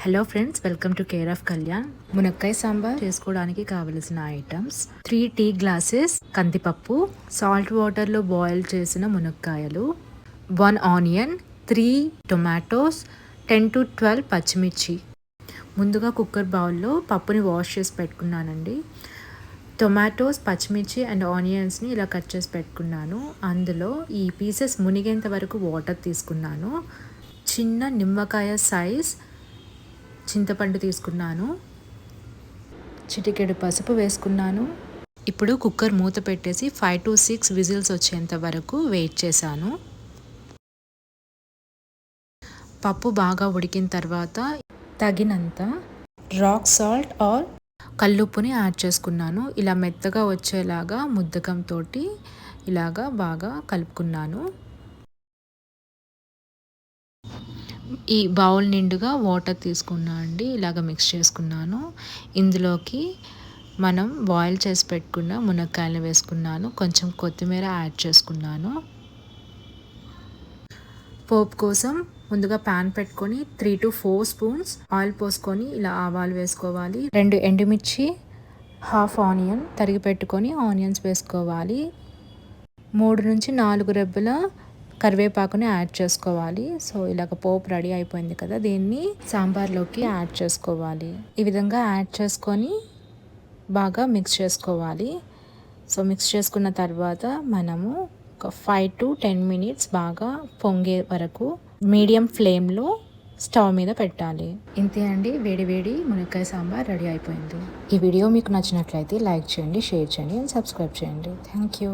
Hello friends, welcome to care of Kalyan. మునక్కాయ సాంబార్ చేసుకోవడానికి కావలసిన ఐటమ్స్: 3 టీ గ్లాసెస్ కందిపప్పు, సాల్ట్ వాటర్లో బాయిల్ చేసిన మునక్కాయలు, 1 ఆనియన్, 3 టొమాటోస్, 10 to 12 పచ్చిమిర్చి. ముందుగా కుక్కర్ బౌల్లో పప్పుని వాష్ చేసి పెట్టుకున్నానండి. టొమాటోస్, పచ్చిమిర్చి అండ్ ఆనియన్స్ని ఇలా కట్ చేసి పెట్టుకున్నాను. అందులో ఈ పీసెస్ మునిగేంత వరకు వాటర్ తీసుకున్నాను. చిన్న నిమ్మకాయ సైజ్ చింతపండు తీసుకున్నాను. చిటికెడు పసుపు వేసుకున్నాను. ఇప్పుడు కుక్కర్ మూత పెట్టేసి 5 to 6 విజిల్స్ వచ్చేంత వరకు వెయిట్ చేశాను. పప్పు బాగా ఉడికిన తర్వాత తగినంత రాక్ సాల్ట్ ఆర్ కల్లుప్పుని యాడ్ చేసుకున్నాను. ఇలా మెత్తగా వచ్చేలాగా ముద్దకంతో ఇలాగా బాగా కలుపుకున్నాను. ఈ బౌల్ నిండుగా వాటర్ తీసుకున్నా అండి. ఇలాగ మిక్స్ చేసుకున్నాను. ఇందులోకి మనం బాయిల్ చేసి పెట్టుకున్న మునక్కాయలు వేసుకున్నాను. కొంచెం కొత్తిమీర యాడ్ చేసుకున్నాను. పోపు కోసం ముందుగా ప్యాన్ పెట్టుకొని 3 to 4 స్పూన్స్ ఆయిల్ పోసుకొని ఇలా ఆవాలు వేసుకోవాలి. 2 ఎండుమిర్చి, హాఫ్ ఆనియన్ తరిగి పెట్టుకొని ఆనియన్స్ వేసుకోవాలి. 3 నుంచి 4 రెబ్బల కరివేపాకుని యాడ్ చేసుకోవాలి. సో ఇలాగ పోపు రెడీ అయిపోయింది కదా, దీన్ని సాంబార్లోకి యాడ్ చేసుకోవాలి. ఈ విధంగా యాడ్ చేసుకొని బాగా మిక్స్ చేసుకోవాలి. సో మిక్స్ చేసుకున్న తర్వాత మనము ఒక 5 to 10 minutes బాగా పొంగే వరకు మీడియం ఫ్లేమ్లో స్టవ్ మీద పెట్టాలి. ఇంతే అండి, వేడి వేడి మునక్కాయ సాంబార్ రెడీ అయిపోయింది. ఈ వీడియో మీకు నచ్చినట్లయితే లైక్ చేయండి, షేర్ చేయండి అండ్ సబ్స్క్రైబ్ చేయండి. Thank you.